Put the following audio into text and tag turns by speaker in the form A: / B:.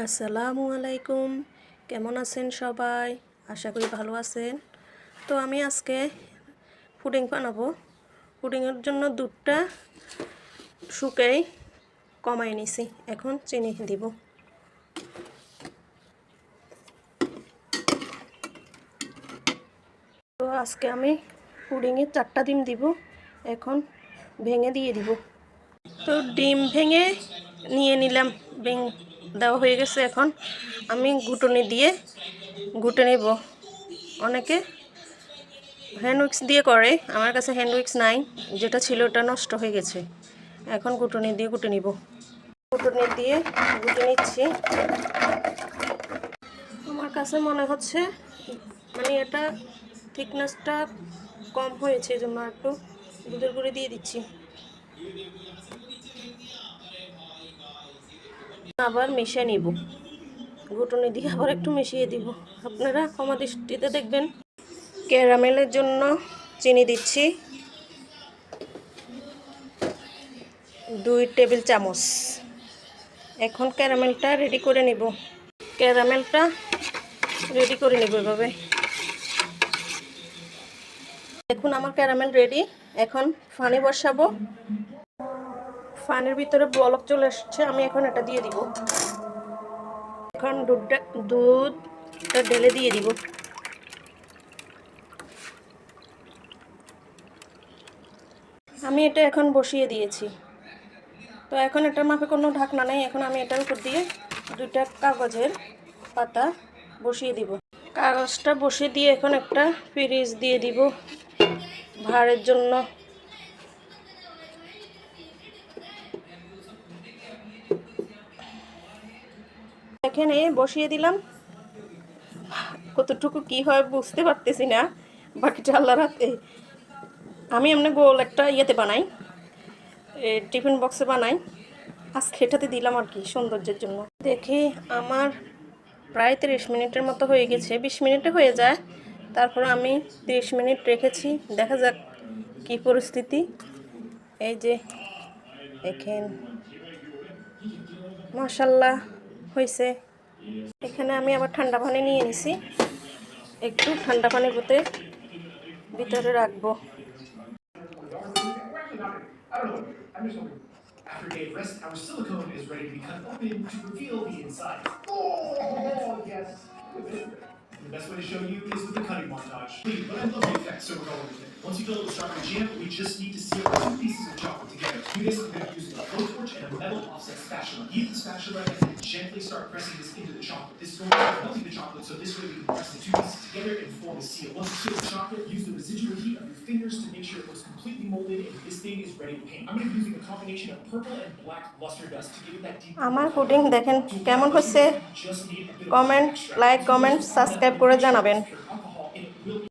A: আসসালামু আলাইকুম। কেমন আছেন সবাই? আশা করি ভালো আছেন। তো আমি আজকে পুডিং বানাবো। পুডিংয়ের জন্য দুধটা শুকাই কমাই নিছি, এখন চিনি দিব। তো আজকে আমি পুডিংয়ে 4টা ডিম দিব, এখন ভেঙে দিয়ে দিব। তো ডিম ভেঙে নিয়ে নিলাম, দেওয়া হয়ে গেছে। এখন আমি ঘুটনি দিয়ে ঘুটে নেব। অনেকে হ্যান্ড উইক্স দিয়ে করে, আমার কাছে হ্যান্ড উইক্স নাই, যেটা ছিল ওটা নষ্ট হয়ে গেছে। এখন ঘুটনি দিয়ে ঘুটে নিব। ঘুটনি দিয়ে ঘুটে নিচ্ছি। আমার কাছে মনে হচ্ছে মানে এটা থিকনেসটা কম হয়েছে, এই জন্য একটু দুধের গুঁড়ি দিয়ে দিচ্ছি। আবার মিশিয়ে নিব, ঘুটনি দিয়ে আবার একটু মিশিয়ে দিব। আপনারা ক্ষমা দৃষ্টিতে দেখবেন। ক্যারামেলের জন্য চিনি দিচ্ছি 2 টেবিল চামচ। এখন ক্যারামেলটা রেডি করে নেব। ক্যারামেলটা রেডি করে নেব এভাবে। দেখুন আমার ক্যারামেল রেডি। এখন পানি বসাবো। পানির ভিতরে বলক চলে আসছে, আমি এখন এটা দিয়ে দিব। এখন দুধটা ঢেলে দিয়ে দিব। আমি এটা এখন বসিয়ে দিয়েছি। তো এখন এটার মাপে কোনো ঢাকনা নেই, এখন আমি এটার উপর দিয়ে 2টা কাগজের পাতা বসিয়ে দিব। কাগজটা বসিয়ে দিয়ে এখন একটা ফ্রিজ দিয়ে দিব ভাঁড়ের জন্য। এখানে বসিয়ে দিলাম। কতটুকু কি হয় বুঝতে পারতেছি না, বাকিটা আল্লাহর হাতে। আমি এমনি গোল একটা ইয়েতে বানাই, টিফিন বক্সে বানাই। আজকে এটাতে দিলাম আর কি, সৌন্দর্যের জন্য। দেখি আমার প্রায় 30 মিনিটের মতো হয়ে গেছে, 20 মিনিটে হয়ে যায়। তারপর আমি 30 মিনিট রেখেছি, দেখা যাক কি পরিস্থিতি। এই যে দেখেন, মাশাআল্লাহ হয়েছে। এখানে আমি আবার ঠান্ডা পানি নিয়ে নিছি, একটু ঠান্ডা পানির ভিতরে রাখবো।
B: After a day of rest, our silicone is ready to be cut open to reveal the inside. Oh, yes. The best way to show you is with the cutting montage. But I love the effect, so we're going with it. Once you fill it with strawberry jam, we just need to seal 2 pieces of chocolate together. To do this, I'm going to be using a blowtorch and a metal offset spatula. Use the spatula and then gently start pressing this into the chocolate. This is going to start melting the chocolate, so this way we can press the 2 pieces together and form a seal. Once you seal the chocolate, use the residual heat of your fingers to make sure it looks completely molded and this thing is ready to paint. I'm going to be using a combination of purple and black luster dust to give it that deep.
A: আমার pudding দেখেন কেমন হচ্ছে, comment, like, comment, subscribe করে জানাবেন।